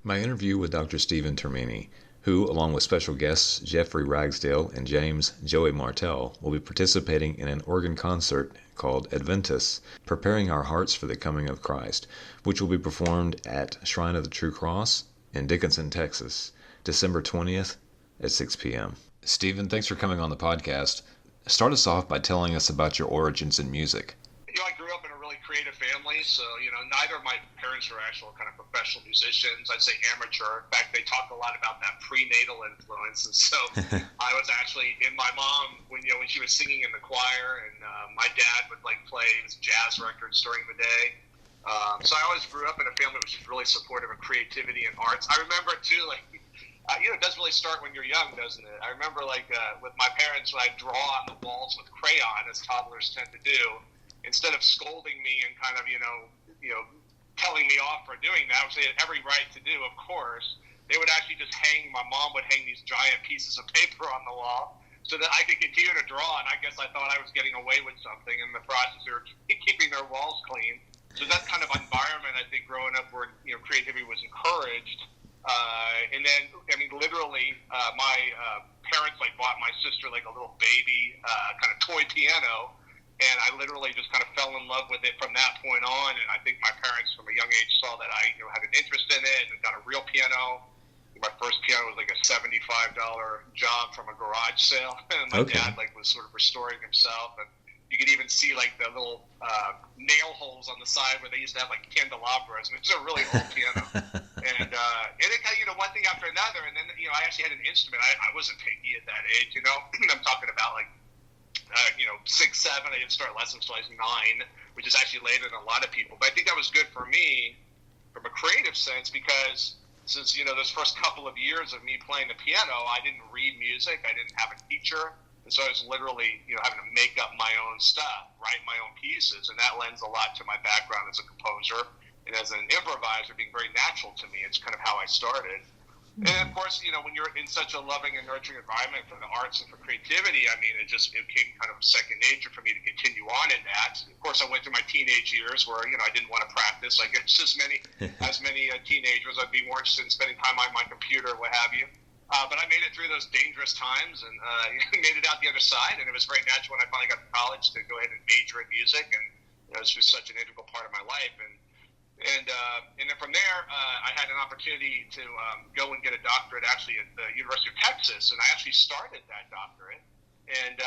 My interview with Dr. Steven Termini, who, along with special guests Jeffrey Ragsdale and James Joey Martell, will be participating in an organ concert called Adventus, Preparing Our Hearts for the Coming of Christ, which will be performed at Shrine of the True Cross in Dickinson, Texas, December 20th at 6 p.m. Steven, thanks for coming on the podcast. Start us off by telling us about your origins in music. I grew up in a really creative family, so, neither of my parents were actual kind of professional musicians. I'd say amateur. In fact, they talk a lot about that prenatal influence, and so I was actually in my mom when she was singing in the choir, and my dad would play his jazz records during the day. So I always grew up in a family which was really supportive of creativity and arts. I remember too, it does really start when you're young, doesn't it? I remember with my parents when I draw on the walls with crayon, as toddlers tend to do. Instead of scolding me and kind of, telling me off for doing that, which they had every right to do, of course, they would actually just my mom would hang these giant pieces of paper on the wall so that I could continue to draw, and I guess I thought I was getting away with something in the process. They were keeping their walls clean. So that kind of environment, I think, growing up where, creativity was encouraged. And then, literally, my parents, bought my sister, a little baby kind of toy piano. And I literally just kind of fell in love with it from that point on. And I think my parents from a young age saw that I had an interest in it and got a real piano. My first piano was a $75 job from a garage sale. And my dad was sort of restoring himself. And you could even see the little nail holes on the side where they used to have candelabras, which is a really old piano. And it kind of, one thing after another. And then, I actually had an instrument. I wasn't picky at that age, I'm talking about 6, 7. I didn't start lessons until I was 9, which is actually later than a lot of people. But I think that was good for me from a creative sense because since, those first couple of years of me playing the piano, I didn't read music. I didn't have a teacher. And so I was literally, having to make up my own stuff, write my own pieces. And that lends a lot to my background as a composer and as an improviser being very natural to me. It's kind of how I started. And of course, when you're in such a loving and nurturing environment for the arts and for creativity, it became kind of second nature for me to continue on in that. Of course, I went through my teenage years where, I didn't want to practice. I guess as many teenagers, I'd be more interested in spending time on my computer, what have you. But I made it through those dangerous times and made it out the other side. And it was very natural when I finally got to college to go ahead and major in music. And it was just such an integral part of my life. And then from there, I had an opportunity to go and get a doctorate actually at the University of Texas, and I actually started that doctorate. And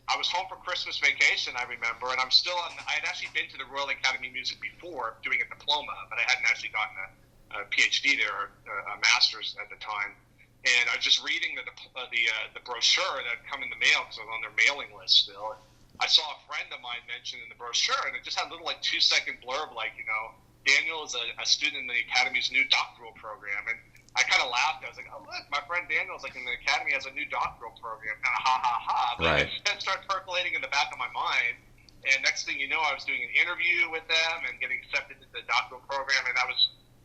I was home for Christmas vacation, I remember, and I had actually been to the Royal Academy of Music before doing a diploma, but I hadn't actually gotten a PhD there, or a master's at the time. And I was just reading the brochure that had come in the mail because I was on their mailing list still. I saw a friend of mine mention in the brochure, and it just had a little 2-second blurb Daniel is a student in the Academy's new doctoral program. And I kind of laughed. I was like, oh, look, my friend Daniel's in the Academy has a new doctoral program. Kind of ha, ha, ha. But it started percolating in the back of my mind. And next thing you know, I was doing an interview with them and getting accepted into the doctoral program. And that was,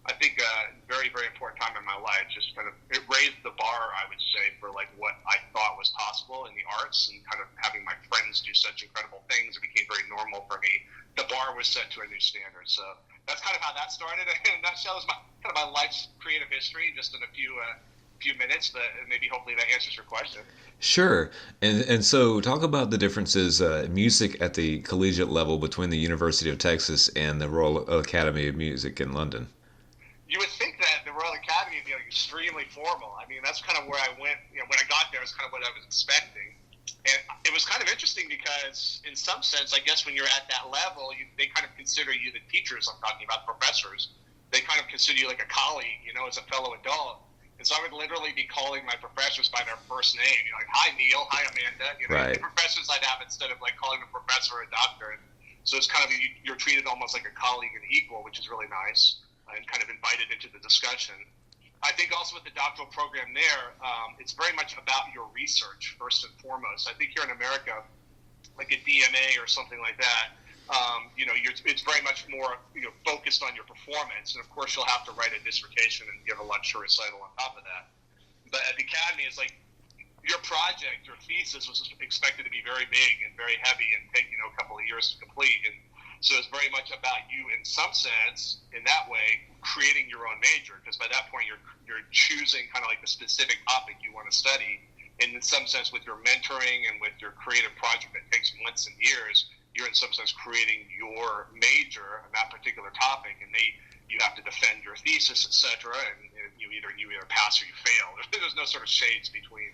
I think, a very, very important time in my life. Just kind of, it raised the bar, I would say, for what I thought was possible in the arts, and kind of having my friends do such incredible things. It became very normal for me. The bar was set to a new standard. So that's kind of how that started. And that shows my life's creative history just in a few minutes, but maybe hopefully that answers your question. Sure. And so talk about the differences, music at the collegiate level between the University of Texas and the Royal Academy of Music in London. You would think that the Royal Academy would be extremely formal. That's kind of where I went. When I got there, it's kind of what I was expecting. And it was kind of interesting because, in some sense, I guess when you're at that level, they kind of consider you, the teachers I'm talking about, professors, they kind of consider you like a colleague, as a fellow adult. And so I would literally be calling my professors by their first name, hi, Neil, hi, Amanda, right. The professors I'd have instead of calling them professor or a doctor. And so it's kind of, you're treated almost like a colleague and equal, which is really nice, and kind of invited into the discussion. I think also with the doctoral program there, it's very much about your research first and foremost. I think here in America, like a DMA or something like that, it's very much more focused on your performance. And of course, you'll have to write a dissertation and give a lecture recital on top of that. But at the academy, it's your project, your thesis was expected to be very big and very heavy and take a couple of years to complete. And So it's very much about you, in some sense, in that way, creating your own major, because by that point you're choosing kind of like the specific topic you want to study. And in some sense, with your mentoring and with your creative project that takes months and years, you're in some sense creating your major on that particular topic, and you have to defend your thesis, etc. And you either pass or you fail. There's no sort of shades between.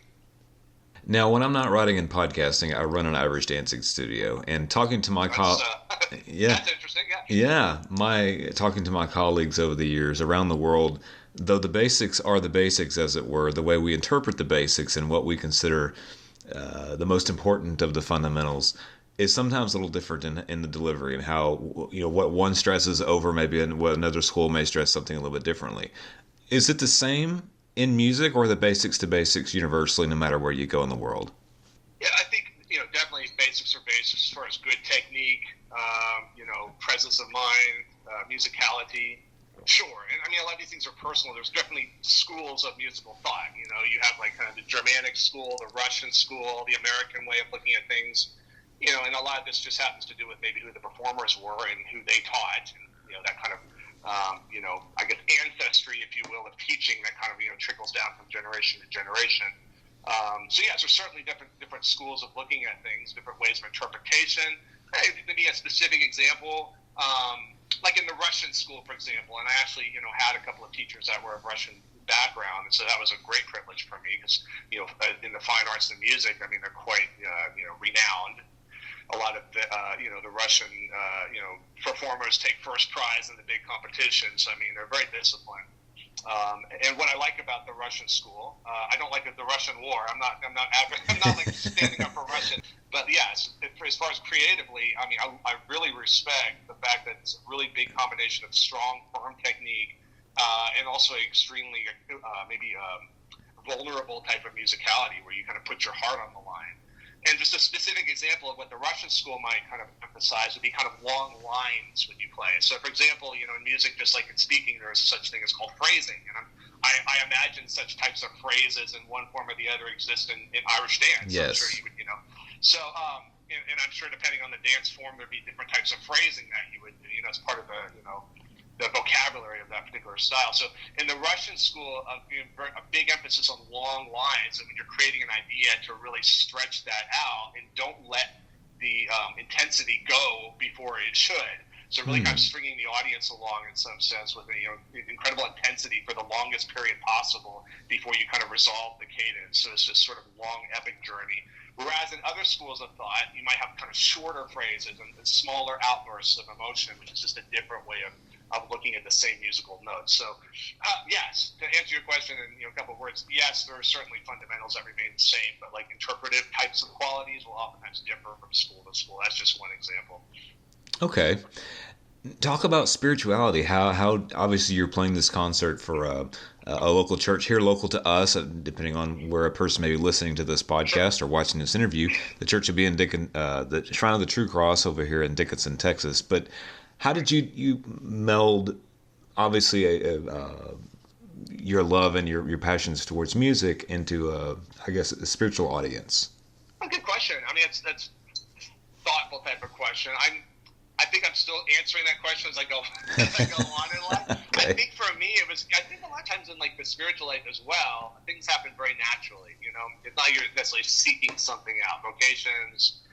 Now, when I'm not writing and podcasting, I run an Irish dancing studio, and talking to my yeah, that's interesting. Talking to my colleagues over the years around the world, though the basics are the basics, as it were, the way we interpret the basics and what we consider the most important of the fundamentals is sometimes a little different in the delivery, and how what one stresses over maybe what another school may stress something a little bit differently. Is it the same in music, or the basics to basics universally, no matter where you go in the world? Yeah, I think definitely basics are basics as far as good technique, presence of mind, musicality. Sure, and I mean a lot of these things are personal. There's definitely schools of musical thought. You have like kind of the Germanic school, the Russian school, the American way of looking at things. And a lot of this just happens to do with maybe who the performers were and who they taught, and that kind of I guess ancestry, if you will, of teaching that kind of trickles down from generation to generation. So yes, there's certainly different schools of looking at things, different ways of interpretation. Maybe a specific example, like in the Russian school, for example, and I actually had a couple of teachers that were of Russian background, and so that was a great privilege for me because in the fine arts and music, I mean they're quite renowned. A lot of the Russian performers take first prize in the big competitions. I mean, they're very disciplined. And what I like about the Russian school, I don't like the Russian war. I'm not like standing up for Russian. But yes, as far as creatively, I mean, I really respect the fact that it's a really big combination of strong, firm technique and also extremely vulnerable type of musicality where you kind of put your heart on the line. And just a specific example of what the Russian school might kind of emphasize would be kind of long lines when you play. So, for example, in music, just like in speaking, there is such thing as called phrasing. And I imagine such types of phrases in one form or the other exist in Irish dance. Yes. I'm sure you would, So, and I'm sure depending on the dance form, there'd be different types of phrasing that you would do, as part of the vocabulary of that particular style. So in the Russian school, a big emphasis on long lines, and when you're creating an idea to really stretch that out and don't let the intensity go before it should. So really kind of stringing the audience along in some sense with incredible intensity for the longest period possible before you kind of resolve the cadence. So it's this sort of long epic journey. Whereas in other schools of thought, you might have kind of shorter phrases and smaller outbursts of emotion, which is just a different way of looking at the same musical notes. So, yes, to answer your question in a couple of words, yes, there are certainly fundamentals that remain the same, but like interpretive types of qualities will oftentimes differ from school to school. That's just one example. Okay. Talk about spirituality. How obviously you're playing this concert for a local church here, local to us, depending on where a person may be listening to this podcast or watching this interview. The church will be in the Shrine of the True Cross over here in Dickinson, Texas. But how did you meld, obviously, your love and your passions towards music into, a spiritual audience? A good question. I mean, that's thoughtful type of question. I think I'm still answering that question as I go on in life. Okay. I think for me, I think a lot of times in like the spiritual life as well, things happen very naturally. It's not you're necessarily seeking something out. Vocations,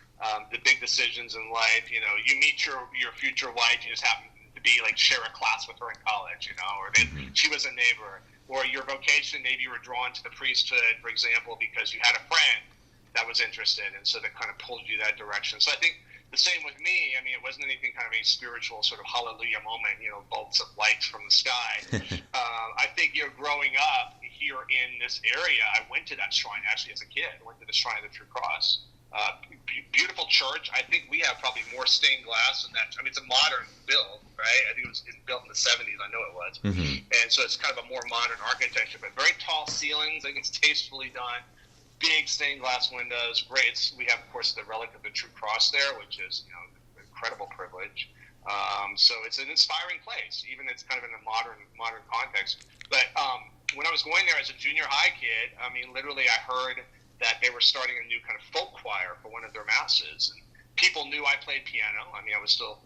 the big decisions in life. You meet your future wife. You just happen to be like share a class with her in college. Or she was a neighbor. Or your vocation, maybe you were drawn to the priesthood, for example, because you had a friend that was interested, and so that kind of pulled you that direction. So I think the same with me. I mean, it wasn't anything kind of a spiritual sort of hallelujah moment, bolts of lights from the sky. I think growing up here in this area, I went to that shrine actually as a kid. I went to the Shrine of the True Cross. Beautiful church. I think we have probably more stained glass than that. I mean, it's a modern build, right? I think it was built in the 70s. I know it was. Mm-hmm. And so it's kind of a more modern architecture, but very tall ceilings. I think it's tastefully done. Big stained glass windows. Great. We have, of course, the relic of the True Cross there, which is, an incredible privilege. So it's an inspiring place, even it's kind of in a modern context. But when I was going there as a junior high kid, I mean, literally I heard that they were starting a new kind of folk choir for one of their masses. And people knew I played piano. I mean, I was still,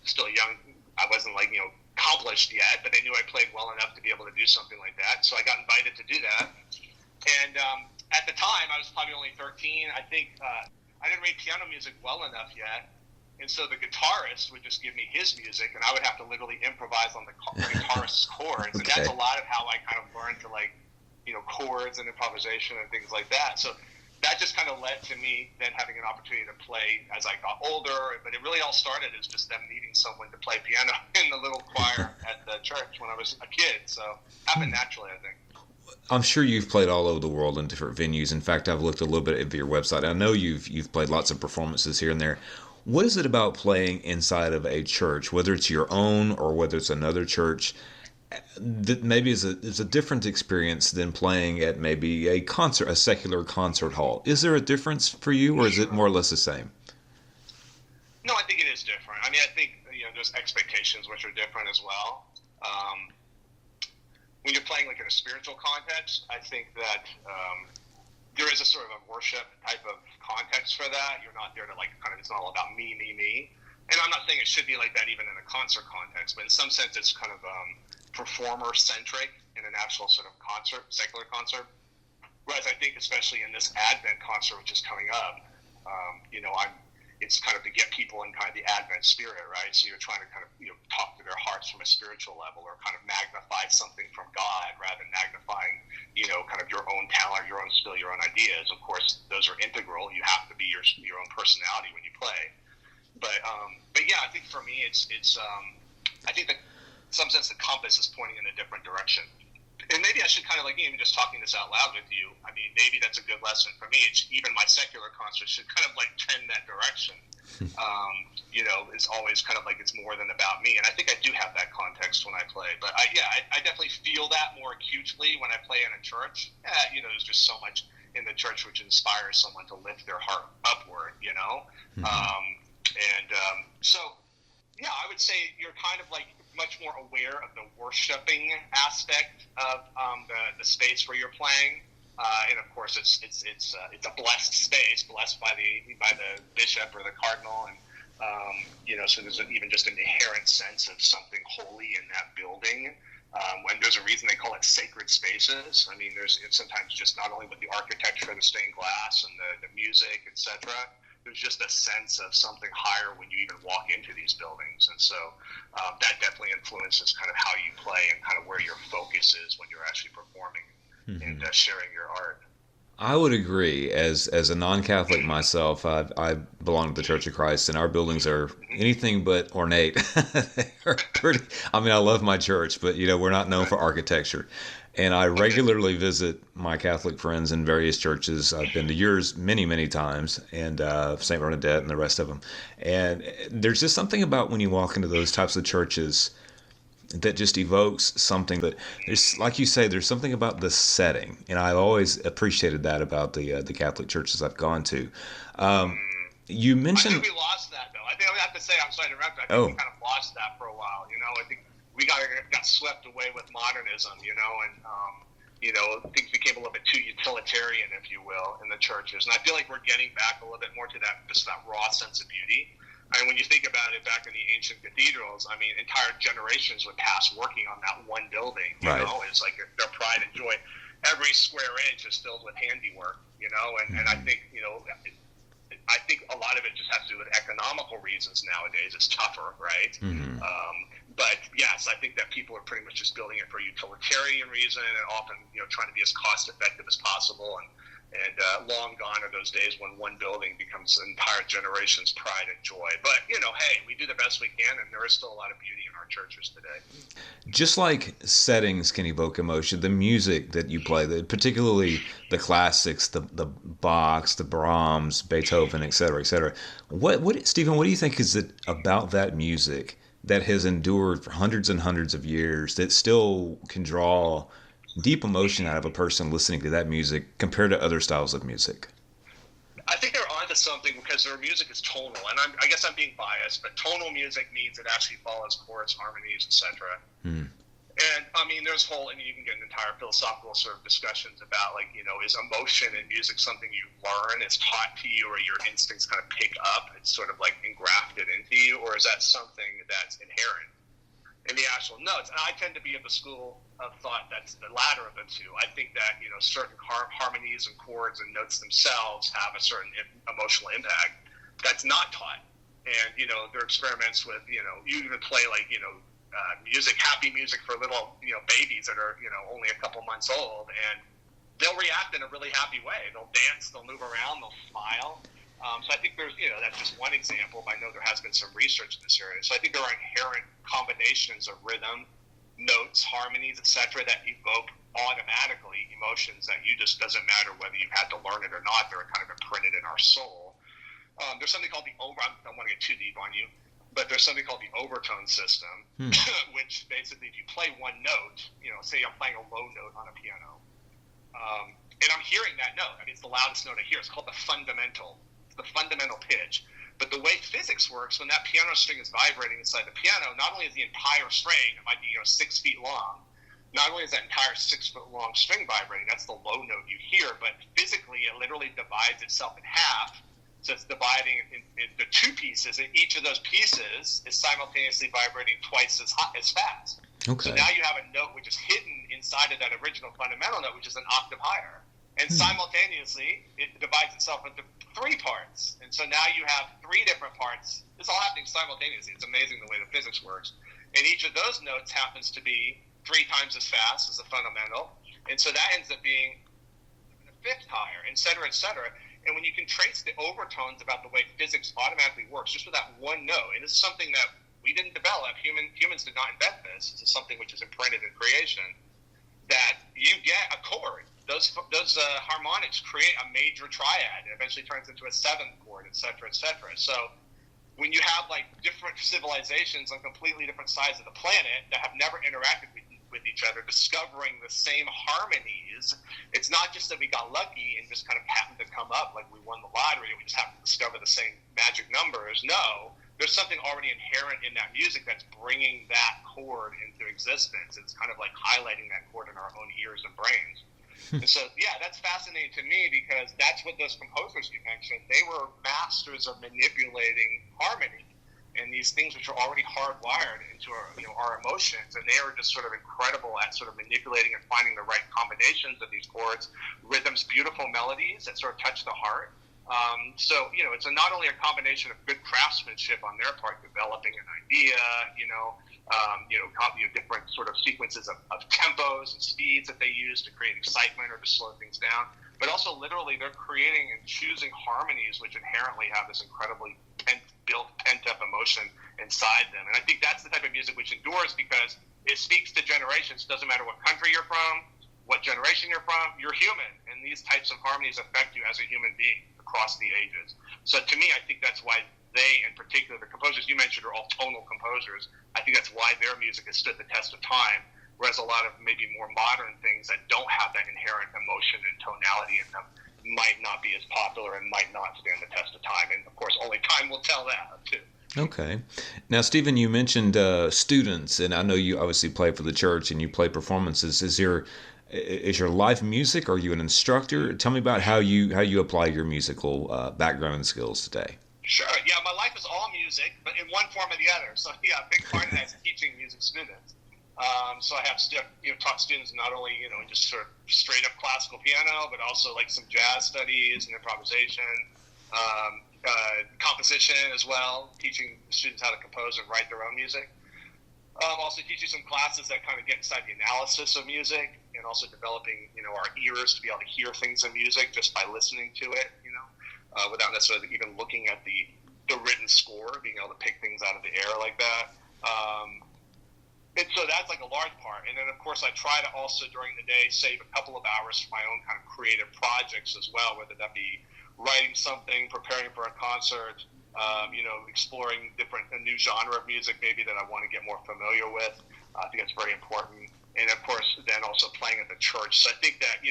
still young. I wasn't like, accomplished yet, but they knew I played well enough to be able to do something like that. So I got invited to do that. And at the time, I was probably only 13. I think I didn't read piano music well enough yet. And so the guitarist would just give me his music, and I would have to literally improvise on the guitarist's chords. And that's a lot of how I kind of learned to, like, chords and improvisation and things like that. So that just kind of led to me then having an opportunity to play as I got older. But it really all started as just them needing someone to play piano in the little choir at the church when I was a kid. So it happened naturally, I think. I'm sure you've played all over the world in different venues. In fact, I've looked a little bit at your website. I know you've played lots of performances here and there. What is it about playing inside of a church, whether it's your own or whether it's another church, that maybe is a different experience than playing at maybe a secular concert hall? Is there a difference for you, or is it more or less the same? No, I think it is different. I mean, I think there's expectations which are different as well. When you're playing like in a spiritual context, I think that there is a sort of a worship type of context for that. You're not there to it's not all about me. And I'm not saying it should be like that even in a concert context, but in some sense it's kind of performer-centric in an actual sort of secular concert. Whereas I think especially in this Advent concert, which is coming up, it's kind of to get people in kind of the Advent spirit, right? So you're trying to kind of, talk to their hearts from a spiritual level, or kind of magnify something from God rather than magnifying, kind of your own talent, your own skill, your own ideas. Of course, those are integral. You have to be your own personality when you play. But yeah, I think for me, it's I think that in some sense the compass is pointing in a different direction. And maybe I should kind of even just talking this out loud with you, I mean, maybe that's a good lesson for me. It's, even my secular concerts should kind of tend that direction. It's always kind of it's more than about me. And I think I do have that context when I play. But I definitely feel that more acutely when I play in a church. There's just so much in the church which inspires someone to lift their heart upward, Mm-hmm. So, yeah, I would say you're kind of much more aware of the worshiping aspect of the space where you're playing, and of course it's a blessed space, blessed by the bishop or the cardinal, and so there's even just an inherent sense of something holy in that building. When there's a reason they call it sacred spaces. I mean, it's sometimes just not only with the architecture, the stained glass, and the music, etc. There's just a sense of something higher when you even walk into these buildings. And so that definitely influences kind of how you play and kind of where your focus is when you're actually performing and sharing your art. I would agree. As a non-Catholic myself, I belong to the Church of Christ, and our buildings are anything but ornate. They're pretty. I mean, I love my church, but we're not known for architecture. And I regularly visit my Catholic friends in various churches. I've been to yours many, many times, and St. Bernadette and the rest of them. And there's just something about when you walk into those types of churches that just evokes something that, there's, like you say, there's something about the setting. And I've always appreciated that about the Catholic churches I've gone to. You mentioned... I think we lost that, though. I think I have to say, I'm sorry to interrupt, I think we kind of lost that for a while. I think we got swept away with modernism, and things became a little bit too utilitarian, if you will, in the churches. And I feel like we're getting back a little bit more to that raw sense of beauty. I mean, when you think about it, back in the ancient cathedrals, I mean, entire generations would pass working on that one building. It's like their pride and joy. Every square inch is filled with handiwork, and I think, I think a lot of it just has to do with economical reasons nowadays. It's tougher, right? Mm-hmm. But yes, I think that people are pretty much just building it for a utilitarian reason, and often, trying to be as cost effective as possible. And long gone are those days when one building becomes an entire generation's pride and joy. But, hey, we do the best we can, and there is still a lot of beauty in our churches today. Just like settings can evoke emotion, the music that you play, particularly the classics, the Bachs, the Brahms, Beethoven, et cetera, what, Stephen, what do you think is it about that music that has endured for hundreds and hundreds of years that still can draw deep emotion out of a person listening to that music compared to other styles of music? I think they're onto something because their music is tonal, and I guess I'm being biased, but tonal music means it actually follows chords, harmonies, etc. And I mean, there's you can get an entire philosophical sort of discussions about, like, is emotion in music something you learn, it's taught to you, or your instincts kind of pick up, it's sort of like engrafted into you, or is that something that's inherent in the actual notes? And I tend to be of the school of thought that's the latter of the two. I think that, certain harmonies and chords and notes themselves have a certain emotional impact that's not taught. And, there are experiments with, you even play, like, music, happy music for little, babies that are, only a couple months old, and they'll react in a really happy way. They'll dance, they'll move around, they'll smile. So I think there's, that's just one example. I know there has been some research in this area. So I think there are inherent combinations of rhythm, notes, harmonies, etc., that evoke automatically emotions that doesn't matter whether you've had to learn it or not. They're kind of imprinted in our soul. There's something called I don't want to get too deep on you, but there's something called the overtone system, which basically, if you play one note, say I'm playing a low note on a piano, and I'm hearing that note. I mean, it's the loudest note I hear. It's called the fundamental pitch. But the way physics works, when that piano string is vibrating inside the piano, not only is the entire string, it might be 6 feet long, not only is that entire 6 foot long string vibrating, that's the low note you hear, but physically it literally divides itself in half. So it's dividing into two pieces, and each of those pieces is simultaneously vibrating twice as fast. Okay. So now you have a note which is hidden inside of that original fundamental note, which is an octave higher. And simultaneously, it divides itself into 3 parts. And so now you have 3 different parts. It's all happening simultaneously. It's amazing the way the physics works. And each of those notes happens to be 3 times as fast as the fundamental. And so that ends up being a 5th higher, et cetera, et cetera. And when you can trace the overtones about the way physics automatically works, just with that one note, and this is something that we didn't develop, humans did not invent this, this is something which is imprinted in creation, that you get a chord. Those harmonics create a major triad, and eventually turns into a 7th chord, et cetera, et cetera. So when you have, like, different civilizations on completely different sides of the planet that have never interacted with each other, discovering the same harmonies, it's not just that we got lucky and just kind of happened to come up like we won the lottery and we just happened to discover the same magic numbers. No, there's something already inherent in that music that's bringing that chord into existence. It's kind of like highlighting that chord in our own ears and brains. And so, yeah, that's fascinating to me, because that's what those composers you mentioned, they were masters of manipulating harmony and these things which are already hardwired into our emotions, and they are just sort of incredible at sort of manipulating and finding the right combinations of these chords, rhythms, beautiful melodies that sort of touch the heart. So it's not only a combination of good craftsmanship on their part, developing an idea, different sort of sequences of tempos and speeds that they use to create excitement or to slow things down, but also literally they're creating and choosing harmonies which inherently have this incredibly pent-up emotion inside them. And I think that's the type of music which endures, because it speaks to generations. It doesn't matter what country you're from, what generation you're from, you're human, and these types of harmonies affect you as a human being across the ages. So to me, I think that's why they, in particular, the composers you mentioned, are all tonal composers. I think that's why their music has stood the test of time, whereas a lot of maybe more modern things that don't have that inherent emotion and tonality in them might not be as popular and might not stand the test of time. And, of course, only time will tell that, too. Okay. Now, Stephen, you mentioned students, and I know you obviously play for the church and you play performances. Is your life music? Are you an instructor? Tell me about how you apply your musical background and skills today. Sure. Yeah, my life is all music, but in one form or the other. So, yeah, a big part of that is teaching music students. So I have taught students not only just sort of straight up classical piano, but also like some jazz studies and improvisation, composition as well, teaching students how to compose and write their own music. Also teaching some classes that kind of get inside the analysis of music, and also developing our ears to be able to hear things in music just by listening to it, without necessarily even looking at the written score, being able to pick things out of the air like that. And so that's like a large part. And then, of course, I try to also during the day save a couple of hours for my own kind of creative projects as well, whether that be writing something, preparing for a concert, exploring a new genre of music maybe that I want to get more familiar with. I think that's very important. And, of course, then also playing at the church. So I think that,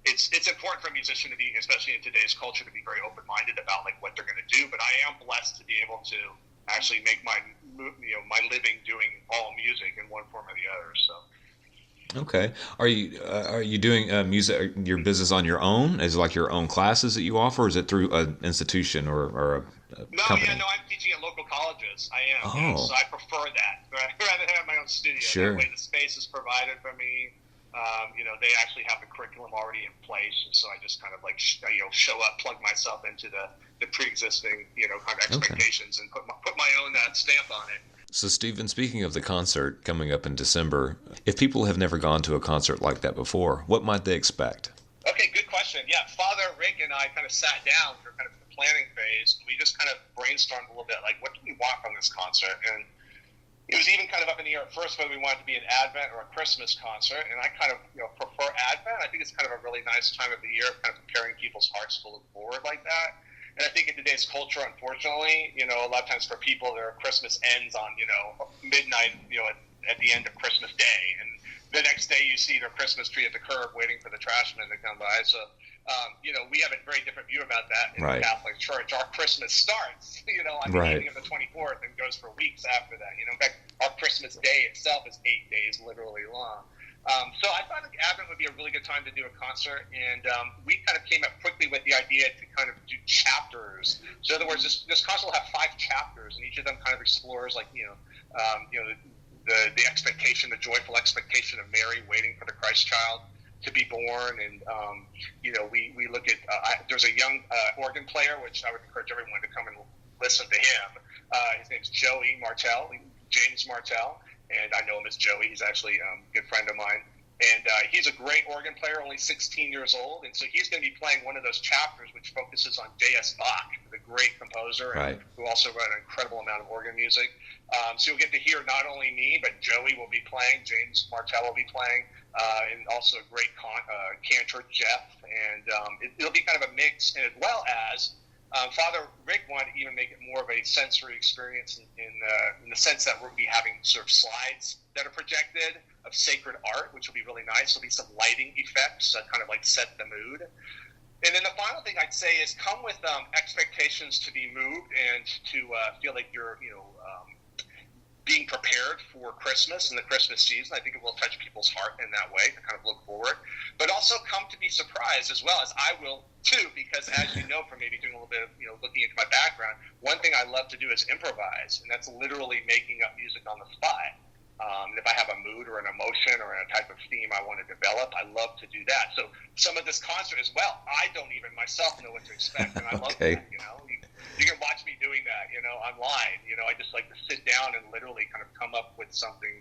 it's important for a musician to be, especially in today's culture, to be very open-minded about like what they're going to do. But I am blessed to be able to actually make my my living doing all music in one form or the other. So. Okay. Are you doing music, your business on your own? Is it like your own classes that you offer, or is it through an institution or a No, company? I'm teaching at local colleges. I am, so Oh, I prefer that rather than have my own studio. That sure. way, the space is provided for me. They actually have the curriculum already in place, and so I just kind of like show up, plug myself into the pre-existing kind of Okay. expectations, and put my own stamp on it. So, Stephen, speaking of the concert coming up in December, if people have never gone to a concert like that before, what might they expect? Okay, good question. Yeah, Father Rick and I kind of sat down for kind of the planning phase. We just kind of brainstormed a little bit, like, what do we want from this concert? And it was even kind of up in the air at first whether we wanted to be an Advent or a Christmas concert. And I kind of prefer Advent. I think it's kind of a really nice time of the year, kind of preparing people's hearts to look forward like that. And I think in today's culture, unfortunately, a lot of times for people, their Christmas ends on, midnight, at the end of Christmas Day. And the next day you see their Christmas tree at the curb waiting for the trashmen to come by. So, we have a very different view about that in Right. the Catholic Church. Our Christmas starts, on the Right. evening of the 24th and goes for weeks after that. In fact, our Christmas Day itself is 8 days literally long. So I thought Advent would be a really good time to do a concert, and we kind of came up quickly with the idea to kind of do chapters. So in other words, this concert will have 5 chapters, and each of them kind of explores, like, the expectation, the joyful expectation of Mary waiting for the Christ child to be born. And, we look at, there's a young organ player, which I would encourage everyone to come and listen to him. His name's Joey Martell, James Martell. And I know him as Joey. He's actually a good friend of mine. And he's a great organ player, only 16 years old. And so he's going to be playing one of those chapters which focuses on J.S. Bach, the great composer, Right. who also wrote an incredible amount of organ music. So you'll get to hear not only me, but Joey will be playing, James Martell will be playing, and also a great cantor, Jeff. And it'll be kind of a mix, and as well as Father Rick wanted to even make it more of a sensory experience in the sense that we'll be having sort of slides that are projected of sacred art, which will be really nice. There'll be some lighting effects that kind of like set the mood. And then the final thing I'd say is come with expectations to be moved and to feel like you're, being prepared for Christmas and the Christmas season. I think it will touch people's heart in that way to kind of look forward. But also come to be surprised, as well as I will too, because as you know from maybe doing a little bit of, looking into my background, one thing I love to do is improvise, and that's literally making up music on the spot. And if I have a mood or an emotion or a type of theme I want to develop, I love to do that. So some of this concert as well, I don't even myself know what to expect, and I love Okay. that, You can watch me doing that, online. I just like to sit down and literally kind of come up with something,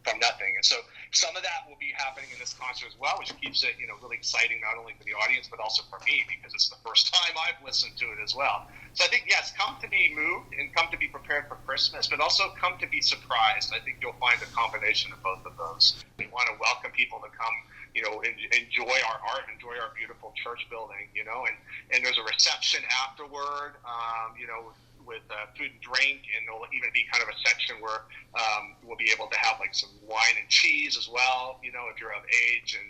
from nothing. And so some of that will be happening in this concert as well, which keeps it, really exciting, not only for the audience, but also for me, because it's the first time I've listened to it as well. So I think, yes, come to be moved and come to be prepared for Christmas, but also come to be surprised. I think you'll find a combination of both of those. We want to welcome people to come, enjoy our art, enjoy our beautiful church building, and there's a reception afterward, with food and drink, and there'll even be kind of a section where we'll be able to have like some wine and cheese as well, if you're of age, and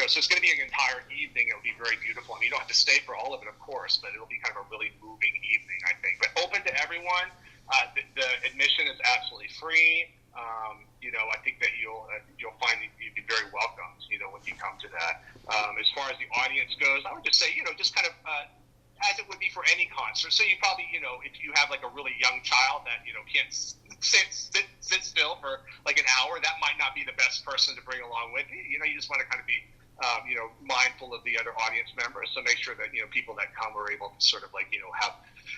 so it's going to be an entire evening. It'll be very beautiful, and you don't have to stay for all of it, of course, but it'll be kind of a really moving evening, I think. But open to everyone. The admission is absolutely free. I think that you'll find that you'd be very welcomed, when you come to that. As far as the audience goes, I would just say, just kind of as it would be for any concert. So you probably, if you have like a really young child that, can't sit still for like an hour, that might not be the best person to bring along with you. You just want to kind of be, mindful of the other audience members. So make sure that, people that come are able to sort of like,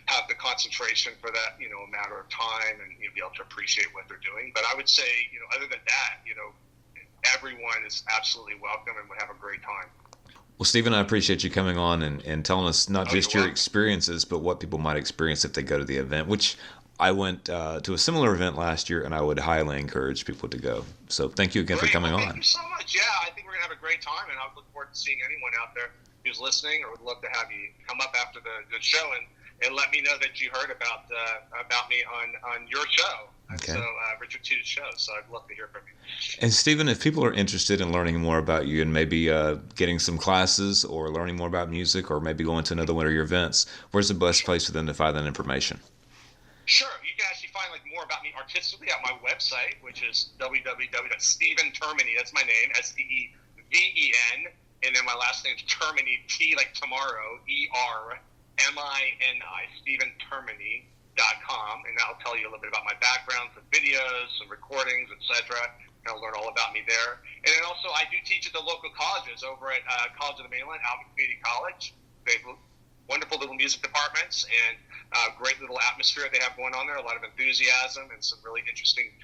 have the concentration for that, a matter of time, and be able to appreciate what they're doing. But I would say, other than that, everyone is absolutely welcome and would have a great time. Well, Stephen, I appreciate you coming on and telling us not just your welcome. experiences, but what people might experience if they go to the event, which I went to a similar event last year, and I would highly encourage people to go. So thank you again for coming Thank on. you so much. Yeah, I think we're going to have a great time, and I look forward to seeing anyone out there who's listening, or would love to have you come up after the show and let me know that you heard about me on your show. Okay. So Richard Tito's show. So I'd love to hear from you. And Stephen, if people are interested in learning more about you and maybe getting some classes or learning more about music or maybe going to another one of your events, where's the best place for them to find that information? Sure. You can actually find like more about me artistically at my website, which is www.steventermini, that's my name, Steven, and then my last name is Termini, T like tomorrow, ERMINI, StevenTermini.com, and that'll tell you a little bit about my background, some videos, some recordings, etc. You'll learn all about me there. And then also, I do teach at the local colleges over at College of the Mainland, Alvin Community College. They have wonderful little music departments and great little atmosphere they have going on there. A lot of enthusiasm and some really interesting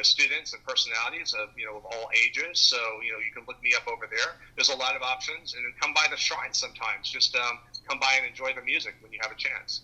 students and personalities of all ages. So you can look me up over there. There's a lot of options, and then come by the shrine sometimes. Just come by and enjoy the music when you have a chance.